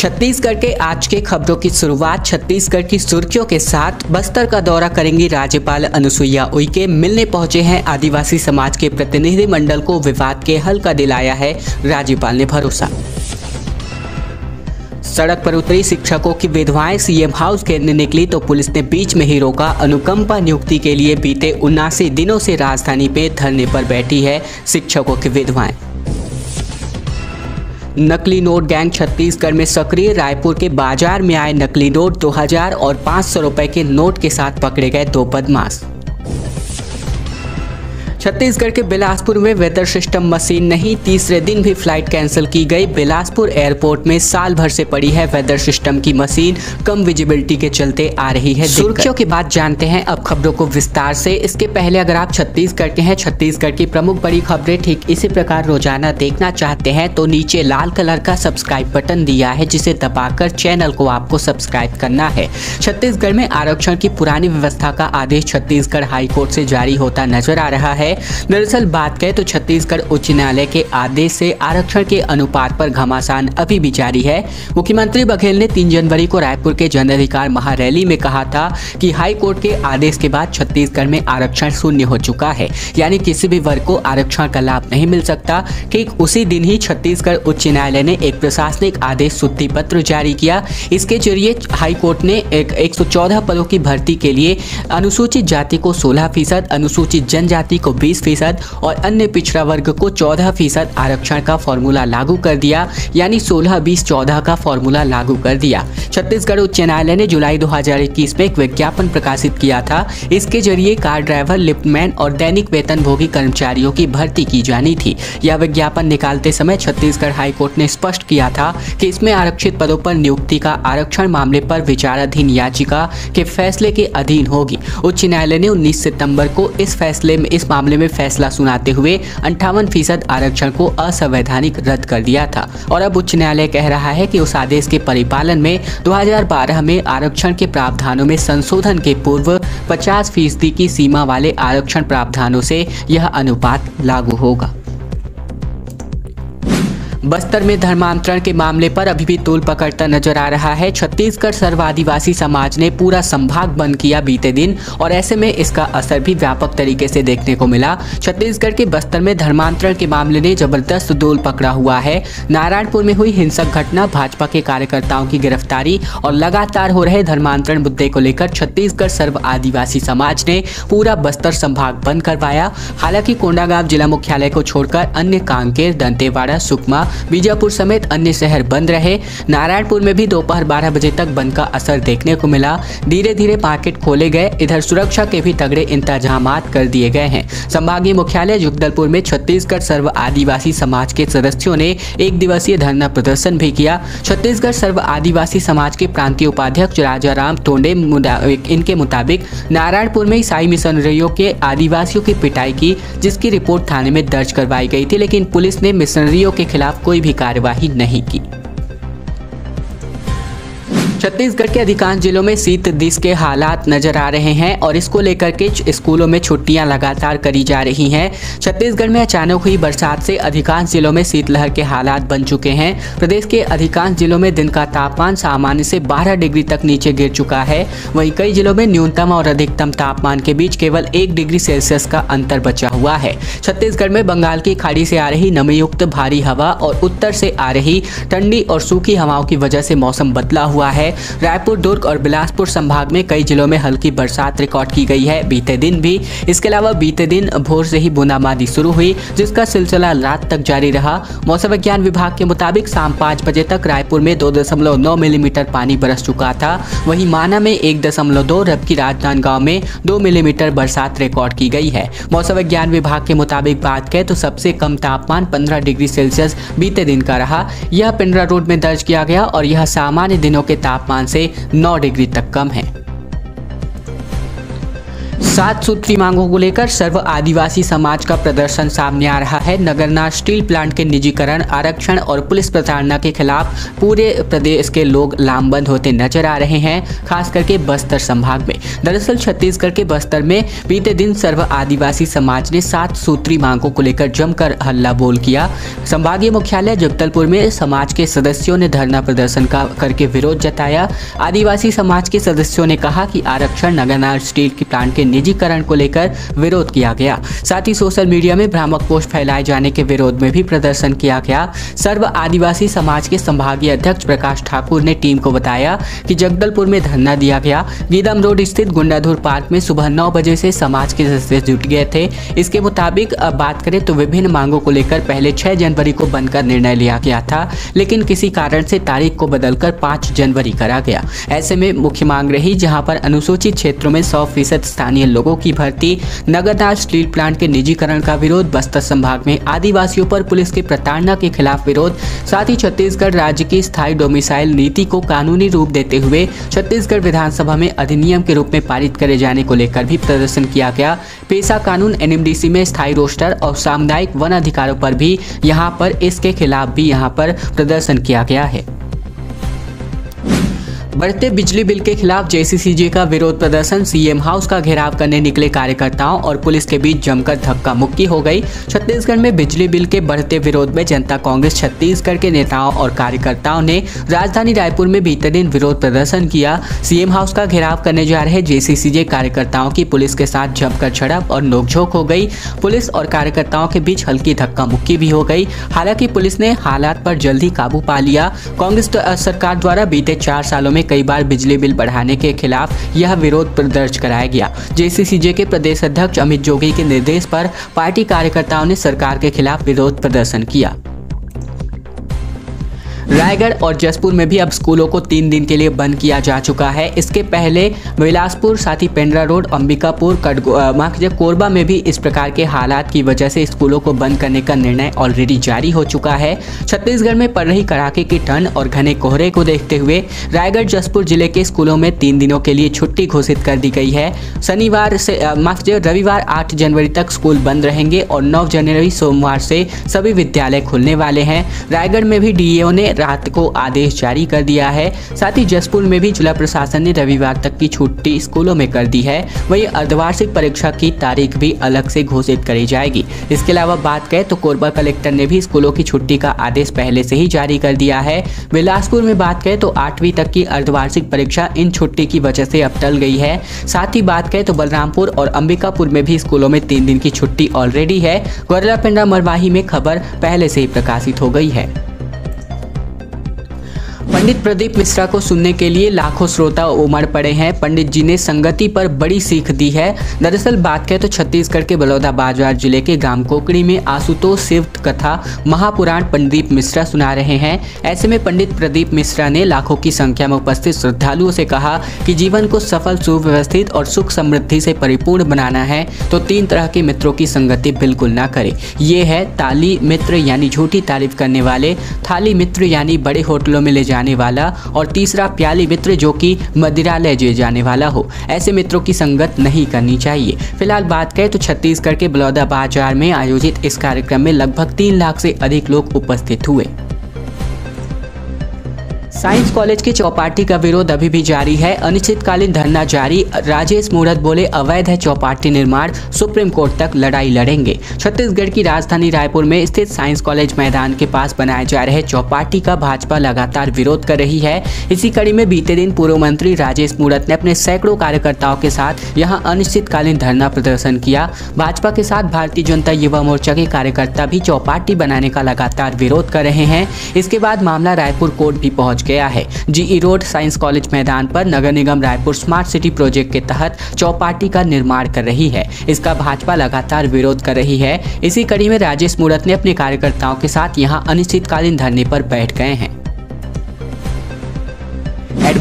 छत्तीसगढ़ के आज के खबरों की शुरुआत छत्तीसगढ़ की सुर्खियों के साथ। बस्तर का दौरा करेंगी राज्यपाल अनुसुईया उइके। मिलने पहुंचे हैं आदिवासी समाज के प्रतिनिधिमंडल को। विवाद के हल का दिलाया है राज्यपाल ने भरोसा। सड़क पर उतरी शिक्षकों की विधवाएं सीएम हाउस घेरने निकली तो पुलिस ने बीच में ही रोका। अनुकंपा नियुक्ति के लिए बीते 79 दिनों से राजधानी पे धरने पर बैठी है शिक्षकों की विधवाएं। नकली नोट गैंग छत्तीसगढ़ में सक्रिय। रायपुर के बाजार में आए नकली नोट 2000 और 500 रुपए के नोट के साथ पकड़े गए 2 बदमाश। छत्तीसगढ़ के बिलासपुर में वेदर सिस्टम मशीन नहीं, तीसरे दिन भी फ्लाइट कैंसिल की गई। बिलासपुर एयरपोर्ट में साल भर से पड़ी है वेदर सिस्टम की मशीन। कम विजिबिलिटी के चलते आ रही है सुर्खियों की बात। जानते हैं अब खबरों को विस्तार से। इसके पहले अगर आप छत्तीसगढ़ के हैं, छत्तीसगढ़ की प्रमुख बड़ी खबरें ठीक इसी प्रकार रोजाना देखना चाहते हैं तो नीचे लाल कलर का सब्सक्राइब बटन दिया है, जिसे दबाकर चैनल को आपको सब्सक्राइब करना है। छत्तीसगढ़ में आरक्षण की पुरानी व्यवस्था का आदेश छत्तीसगढ़ हाईकोर्ट से जारी होता नजर आ रहा है। दरअसल बात करें तो छत्तीसगढ़ उच्च न्यायालय के आदेश से आरक्षण के अनुपात पर घमासान अभी भी जारी है। मुख्यमंत्री बघेल ने 3 जनवरी को रायपुर के जन अधिकार महारैली में कहा था कि हाई कोर्ट के आदेश के बाद छत्तीसगढ़ में आरक्षण शून्य हो चुका है, यानी किसी भी वर्ग को आरक्षण का लाभ नहीं मिल सकता। ठीक उसी दिन ही छत्तीसगढ़ उच्च न्यायालय ने एक प्रशासनिक आदेश सूची पत्र जारी किया। इसके जरिए हाई कोर्ट ने 114 पदों की भर्ती के लिए अनुसूचित जाति को 16%, अनुसूचित जनजाति को 20% और अन्य पिछड़ा वर्ग को 14% आरक्षण का फॉर्मूला लागू कर दिया, यानी 16-20-14 का फॉर्मूला लागू कर दिया। छत्तीसगढ़ उच्च न्यायालय ने जुलाई 2021 में एक विज्ञापन प्रकाशित किया था। इसके जरिए कार ड्राइवर, लिफ्टमैन और दैनिक वेतनभोगी कर्मचारियों की भर्ती की जानी थी। यह विज्ञापन निकालते समय छत्तीसगढ़ हाईकोर्ट ने स्पष्ट किया था कि इसमें आरक्षित पदों पर नियुक्ति का आरक्षण मामले पर विचाराधीन याचिका के फैसले के अधीन होगी। उच्च न्यायालय ने 19 सितंबर को इस मामले में फैसला सुनाते हुए 58% आरक्षण को असंवैधानिक रद्द कर दिया था। और अब उच्च न्यायालय कह रहा है कि उस आदेश के परिपालन में 2012 में आरक्षण के प्रावधानों में संशोधन के पूर्व 50% की सीमा वाले आरक्षण प्रावधानों से यह अनुपात लागू होगा। बस्तर में धर्मांतरण के मामले पर अभी भी तूल पकड़ता नजर आ रहा है। छत्तीसगढ़ सर्व आदिवासी समाज ने पूरा संभाग बंद किया बीते दिन और ऐसे में इसका असर भी व्यापक तरीके से देखने को मिला। छत्तीसगढ़ के बस्तर में धर्मांतरण के मामले ने जबरदस्त तूल पकड़ा हुआ है। नारायणपुर में हुई हिंसक घटना, भाजपा के कार्यकर्ताओं की गिरफ्तारी और लगातार हो रहे धर्मांतरण मुद्दे को लेकर छत्तीसगढ़ सर्व आदिवासी समाज ने पूरा बस्तर संभाग बंद करवाया। हालांकि कोंडागांव जिला मुख्यालय को छोड़कर अन्य कांकेर, दंतेवाड़ा, सुकमा, बीजापुर समेत अन्य शहर बंद रहे। नारायणपुर में भी दोपहर 12 बजे तक बंद का असर देखने को मिला। धीरे धीरे मार्केट खोले गए। इधर सुरक्षा के भी तगड़े इंतजामात कर दिए गए हैं। संभागीय मुख्यालय जगदलपुर में छत्तीसगढ़ सर्व आदिवासी समाज के सदस्यों ने 1 दिवसीय धरना प्रदर्शन भी किया। छत्तीसगढ़ सर्व आदिवासी समाज के प्रांतीय उपाध्यक्ष राजाराम टोंडे इनके मुताबिक नारायणपुर में ईसाई मिशनरियों के आदिवासियों की पिटाई की, जिसकी रिपोर्ट थाने में दर्ज करवाई गई थी, लेकिन पुलिस ने मिशनरियों के खिलाफ कोई भी कार्यवाही नहीं की। छत्तीसगढ़ के अधिकांश जिलों में शीतदिश के हालात नजर आ रहे हैं और इसको लेकर के स्कूलों में छुट्टियां लगातार करी जा रही हैं। छत्तीसगढ़ में अचानक हुई बरसात से अधिकांश जिलों में शीतलहर के हालात बन चुके हैं। प्रदेश के अधिकांश जिलों में दिन का तापमान सामान्य से 12 डिग्री तक नीचे गिर चुका है। वहीं कई जिलों में न्यूनतम और अधिकतम तापमान के बीच केवल 1 डिग्री सेल्सियस का अंतर बचा हुआ है। छत्तीसगढ़ में बंगाल की खाड़ी से आ रही नमीयुक्त भारी हवा और उत्तर से आ रही ठंडी और सूखी हवाओं की वजह से मौसम बदला हुआ है। रायपुर, दुर्ग और बिलासपुर संभाग में कई जिलों में हल्की बरसात रिकॉर्ड की गई है बीते दिन भी। इसके अलावा बीते दिन भोर से ही बूंदाबांदी शुरू हुई, जिसका सिलसिला रात तक जारी रहा। मौसम विज्ञान विभाग के मुताबिक शाम 5 बजे तक रायपुर में 2.9 मिलीमीटर पानी बरस चुका था। वहीं माना में 1.2, जबकि राजनांदगांव में 2 मिलीमीटर बरसात रिकॉर्ड की गई है। मौसम विज्ञान विभाग के मुताबिक बात करें तो सबसे कम तापमान 15 डिग्री सेल्सियस बीते दिन का रहा। यह पिंडरा रोड में दर्ज किया गया और यह सामान्य दिनों के तापमान से 9 डिग्री तक कम है। 7 सूत्री मांगों को लेकर सर्व आदिवासी समाज का प्रदर्शन सामने आ रहा है। नगरनार स्टील प्लांट के निजीकरण, आरक्षण और पुलिस प्रताड़ना के खिलाफ पूरे प्रदेश के लोग लामबंद होते नजर आ रहे हैं, खास करके बस्तर संभाग में। दरअसल छत्तीसगढ़ के बस्तर में बीते दिन सर्व आदिवासी समाज ने 7 सूत्री मांगों को लेकर जमकर हल्ला बोल किया। संभागीय मुख्यालय जगदलपुर में समाज के सदस्यों ने धरना प्रदर्शन करके विरोध जताया। आदिवासी समाज के सदस्यों ने कहा कि आरक्षण, नगरनार स्टील की प्लांट के निजीकरण को लेकर विरोध किया गया। साथ ही सोशल मीडिया में भ्रामक पोस्ट फैलाए जाने के विरोध में भी प्रदर्शन किया गया। सर्व आदिवासी समाज के संभागीय अध्यक्ष प्रकाश ठाकुर ने टीम को बताया कि जगदलपुर में धरना दिया गया। गीदम रोड स्थित गुंडाधुर पार्क में सुबह 9 बजे से समाज के सदस्य जुट गए थे। इसके मुताबिक बात करें तो विभिन्न मांगों को लेकर पहले 6 जनवरी को बंद का निर्णय लिया गया था, लेकिन किसी कारण से तारीख को बदलकर 5 जनवरी करा गया। ऐसे में मुख्य मांग रही जहां पर अनुसूचित क्षेत्रों में 100% स्थानीय लोगों की भर्ती, नगरनार स्टील प्लांट के निजीकरण का विरोध, बस्तर संभाग में आदिवासियों पर पुलिस की प्रताड़ना के खिलाफ विरोध, साथ ही छत्तीसगढ़ राज्य की स्थायी डोमिसाइल नीति को कानूनी रूप देते हुए छत्तीसगढ़ विधानसभा में अधिनियम के रूप में पारित करे जाने को लेकर भी प्रदर्शन किया गया। पेशा कानून, एनएमडीसी में स्थायी रोस्टर और सामुदायिक वन अधिकारों पर भी यहाँ पर इसके खिलाफ भी यहाँ पर प्रदर्शन किया गया है। बढ़ते बिजली बिल के खिलाफ जेसीसीजे का विरोध प्रदर्शन, सीएम हाउस का घेराव करने निकले कार्यकर्ताओं और पुलिस के बीच जमकर धक्का मुक्की हो गई। छत्तीसगढ़ में बिजली बिल के बढ़ते विरोध में जनता कांग्रेस छत्तीसगढ़ के नेताओं और कार्यकर्ताओं ने राजधानी रायपुर में बीते दिन विरोध प्रदर्शन किया। सीएम हाउस का घेराव करने जा रहे जेसीसीजे कार्यकर्ताओं की पुलिस के साथ जमकर झड़प और नोकझोंक हो गई। पुलिस और कार्यकर्ताओं के बीच हल्की धक्का मुक्की भी हो गई। हालांकि पुलिस ने हालात पर जल्द ही काबू पा लिया। कांग्रेस सरकार द्वारा बीते 4 सालों में कई बार बिजली बिल बढ़ाने के खिलाफ यह विरोध दर्ज कराया गया। जेसीसीजे के प्रदेश अध्यक्ष अमित जोगी के निर्देश पर पार्टी कार्यकर्ताओं ने सरकार के खिलाफ विरोध प्रदर्शन किया। रायगढ़ और जसपुर में भी अब स्कूलों को 3 दिन के लिए बंद किया जा चुका है। इसके पहले बिलासपुर, साथ ही पेंड्रा रोड, अंबिकापुर, कोरबा में भी इस प्रकार के हालात की वजह से स्कूलों को बंद करने का निर्णय ऑलरेडी जारी हो चुका है। छत्तीसगढ़ में पड़ रही कड़ाके की ठंड और घने कोहरे को देखते हुए रायगढ़, जसपुर जिले के स्कूलों में 3 दिनों के लिए छुट्टी घोषित कर दी गई है। रविवार 8 जनवरी तक स्कूल बंद रहेंगे और 9 जनवरी सोमवार से सभी विद्यालय खुलने वाले हैं। रायगढ़ में भी डीईओ ने रात को आदेश जारी कर दिया है। साथ ही जसपुर में भी जिला प्रशासन ने रविवार तक की छुट्टी स्कूलों में कर दी है। वहीं अर्धवार्षिक परीक्षा की तारीख भी अलग से घोषित करी जाएगी। इसके अलावा बात करें तो कोरबा कलेक्टर ने भी स्कूलों की छुट्टी का आदेश पहले से ही जारी कर दिया है। बिलासपुर में बात करें तो 8वीं तक की अर्धवार्षिक परीक्षा इन छुट्टी की वजह से अब टल गई है। साथ ही बात करें तो बलरामपुर और अंबिकापुर में भी स्कूलों में 3 दिन की छुट्टी ऑलरेडी है। गोरला पेंड्रा मरवाही में खबर पहले से ही प्रकाशित हो गई है। पंडित प्रदीप मिश्रा को सुनने के लिए लाखों श्रोता उमड़ पड़े हैं। पंडित जी ने संगति पर बड़ी सीख दी है। दरअसल बात करें तो छत्तीसगढ़ के बलौदाबाजार जिले के ग्राम कोकड़ी में आशुतोष शिव कथा महापुराण पंडित मिश्रा सुना रहे हैं। ऐसे में पंडित प्रदीप मिश्रा ने लाखों की संख्या में उपस्थित श्रद्धालुओं से कहा कि जीवन को सफल, सुव्यवस्थित और सुख समृद्धि से परिपूर्ण बनाना है तो 3 तरह के मित्रों की संगति बिल्कुल ना करें। ये है ताली मित्र यानी झूठी तारीफ करने वाले, थाली मित्र यानी बड़े होटलों में ले जाने वाला, और तीसरा प्याली मित्र जो कि मदिरा ले जाने वाला हो। ऐसे मित्रों की संगत नहीं करनी चाहिए। फिलहाल बात करें तो छत्तीसगढ़ के बलौदाबाजार में आयोजित इस कार्यक्रम में लगभग 3 लाख से अधिक लोग उपस्थित हुए। साइंस कॉलेज की चौपाटी का विरोध अभी भी जारी है। अनिश्चितकालीन धरना जारी। राजेश मूर्त बोले अवैध है चौपाटी निर्माण, सुप्रीम कोर्ट तक लड़ाई लड़ेंगे। छत्तीसगढ़ की राजधानी रायपुर में स्थित साइंस कॉलेज मैदान के पास बनाए जा रहे चौपाटी का भाजपा लगातार विरोध कर रही है। इसी कड़ी में बीते दिन पूर्व मंत्री राजेश मूर्त ने अपने सैकड़ों कार्यकर्ताओं के साथ यहां अनिश्चितकालीन धरना प्रदर्शन किया। भाजपा के साथ भारतीय जनता युवा मोर्चा के कार्यकर्ता भी चौपाटी बनाने का लगातार विरोध कर रहे हैं। इसके बाद मामला रायपुर कोर्ट भी पहुंच गया है। जीई रोड साइंस कॉलेज मैदान पर नगर निगम रायपुर स्मार्ट सिटी प्रोजेक्ट के तहत चौपाटी का निर्माण कर रही है। इसका भाजपा लगातार विरोध कर रही है। इसी कड़ी में राजेश मूर्त ने अपने कार्यकर्ताओं के साथ यहां अनिश्चितकालीन धरने पर बैठ गए हैं।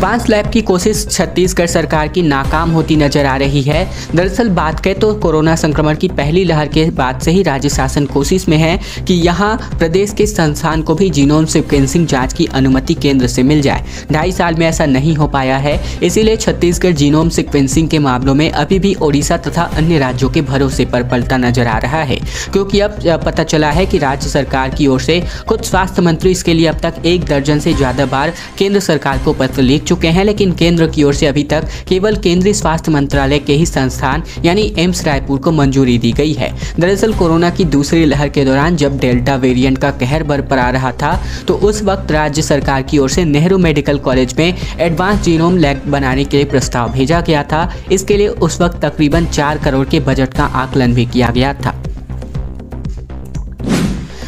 एडवांस लैब की कोशिश छत्तीसगढ़ सरकार की नाकाम होती नजर आ रही है। दरअसल बात करें तो कोरोना संक्रमण की पहली लहर के बाद से ही राज्य शासन कोशिश में है कि यहां प्रदेश के संस्थान को भी जीनोम सीक्वेंसिंग जांच की अनुमति केंद्र से मिल जाए। 2.5 साल में ऐसा नहीं हो पाया है, इसीलिए छत्तीसगढ़ जीनोम सीक्वेंसिंग के मामलों में अभी भी ओडिशा तथा अन्य राज्यों के भरोसे पर पलता नजर आ रहा है, क्योंकि अब पता चला है कि राज्य सरकार की ओर से खुद स्वास्थ्य मंत्री इसके लिए अब तक 1 दर्जन से ज्यादा बार केंद्र सरकार को पत्र लिख चुके हैं, लेकिन केंद्र की ओर से अभी तक केवल केंद्रीय स्वास्थ्य मंत्रालय के ही संस्थान यानी एम्स रायपुर को मंजूरी दी गई है। दरअसल कोरोना की दूसरी लहर के दौरान जब डेल्टा वेरिएंट का कहर बरपा रहा था तो उस वक्त राज्य सरकार की ओर से नेहरू मेडिकल कॉलेज में एडवांस जीनोम लैब बनाने के लिए प्रस्ताव भेजा गया था। इसके लिए उस वक्त तकरीबन 4 करोड़ के बजट का आकलन भी किया गया था।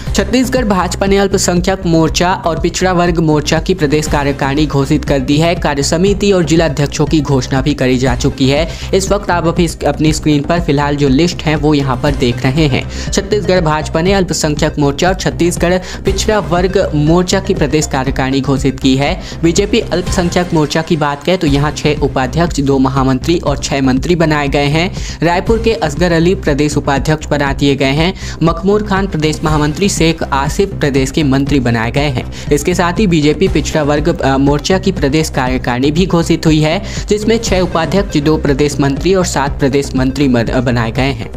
छत्तीसगढ़ भाजपा ने अल्पसंख्यक मोर्चा और पिछड़ा वर्ग मोर्चा की प्रदेश कार्यकारिणी घोषित कर दी है। कार्य समिति और जिला अध्यक्षों की घोषणा भी करी जा चुकी है। इस वक्त आप अपनी स्क्रीन पर फिलहाल जो लिस्ट है वो यहाँ पर देख रहे हैं। छत्तीसगढ़ भाजपा ने अल्पसंख्यक मोर्चा और छत्तीसगढ़ पिछड़ा वर्ग मोर्चा की प्रदेश कार्यकारिणी घोषित की है। बीजेपी अल्पसंख्यक मोर्चा की बात करें तो यहाँ 6 उपाध्यक्ष, 2 महामंत्री और 6 मंत्री बनाए गए हैं। रायपुर के असगर अली प्रदेश उपाध्यक्ष बना दिए गए हैं। मखमूर खान प्रदेश महामंत्री, शेख आसिफ प्रदेश के मंत्री बनाए गए हैं। इसके साथ ही बीजेपी पिछड़ा वर्ग मोर्चा की प्रदेश कार्यकारिणी भी घोषित हुई है, जिसमें 6 उपाध्यक्ष, 2 प्रदेश मंत्री और 7 प्रदेश मंत्री बनाए गए हैं।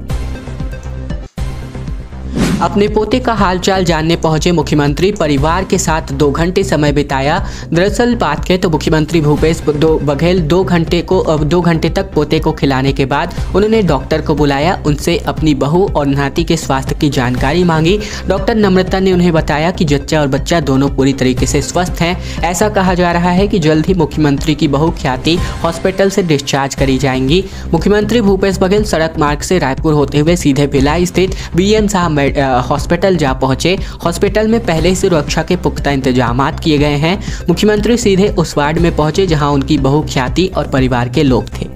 अपने पोते का हालचाल जानने पहुंचे मुख्यमंत्री, परिवार के साथ 2 घंटे समय बिताया। दरअसल बात करें तो मुख्यमंत्री भूपेश बघेल 2 घंटे तक पोते को खिलाने के बाद उन्होंने डॉक्टर को बुलाया, उनसे अपनी बहू और नाती के स्वास्थ्य की जानकारी मांगी। डॉक्टर नम्रता ने उन्हें बताया कि जच्चा और बच्चा दोनों पूरी तरीके से स्वस्थ हैं। ऐसा कहा जा रहा है कि जल्द ही मुख्यमंत्री की बहू ख्याति हॉस्पिटल से डिस्चार्ज करी जाएंगी। मुख्यमंत्री भूपेश बघेल सड़क मार्ग से रायपुर होते हुए सीधे भिलाई स्थित BN साहब हॉस्पिटल जा पहुंचे। हॉस्पिटल में पहले से सुरक्षा के पुख्ता इंतजामात किए गए हैं। मुख्यमंत्री सीधे उस वार्ड में पहुंचे जहां उनकी बहू ख्याति और परिवार के लोग थे।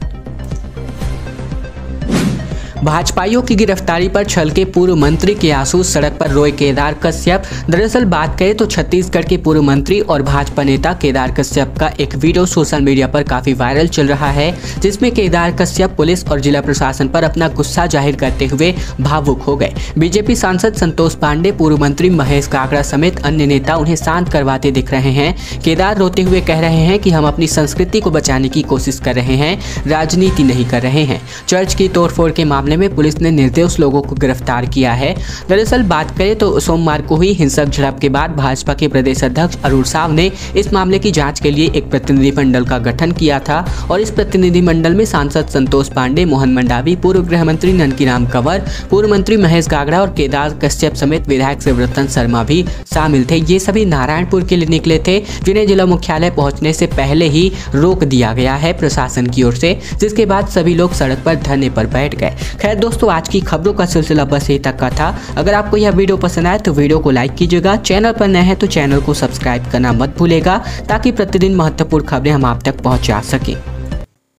भाजपाइयों की गिरफ्तारी पर छलके पूर्व मंत्री के आंसू, सड़क पर रोए केदार कश्यप। दरअसल बात करें तो छत्तीसगढ़ के पूर्व मंत्री और भाजपा नेता केदार कश्यप का एक वीडियो सोशल मीडिया पर काफी वायरल चल रहा है, जिसमें केदार कश्यप पुलिस और जिला प्रशासन पर अपना गुस्सा जाहिर करते हुए भावुक हो गए। बीजेपी सांसद संतोष पांडे, पूर्व मंत्री महेश गागड़ा समेत अन्य नेता उन्हें शांत करवाते दिख रहे हैं। केदार रोते हुए कह रहे हैं कि हम अपनी संस्कृति को बचाने की कोशिश कर रहे हैं, राजनीति नहीं कर रहे हैं। चर्च की तोड़फोड़ के मामले में पुलिस ने निर्दोष लोगों को गिरफ्तार किया है। दरअसल बात करें तो सोमवार को हुई हिंसक झड़प के बाद भाजपा के प्रदेश अध्यक्ष अरुण साव ने इस मामले की जांच के लिए एक प्रतिनिधिमंडल का गठन किया था और इस प्रतिनिधिमंडल में सांसद संतोष पांडे, मोहन मंडावी, पूर्व गृह मंत्री ननकीराम कंवर, पूर्व मंत्री महेश गागड़ा और केदार कश्यप समेत विधायक शिवरतन शर्मा भी शामिल थे। ये सभी नारायणपुर के लिए निकले थे, जिन्हें जिला मुख्यालय पहुंचने से पहले ही रोक दिया गया है प्रशासन की ओर से, जिसके बाद सभी लोग सड़क पर धरने पर बैठ गए। खैर दोस्तों, आज की खबरों का सिलसिला बस यही तक का था। अगर आपको यह वीडियो पसंद आए तो वीडियो को लाइक कीजिएगा। चैनल पर नए हैं तो चैनल को सब्सक्राइब करना मत भूलेगा, ताकि प्रतिदिन महत्वपूर्ण खबरें हम आप तक पहुंचा सकें।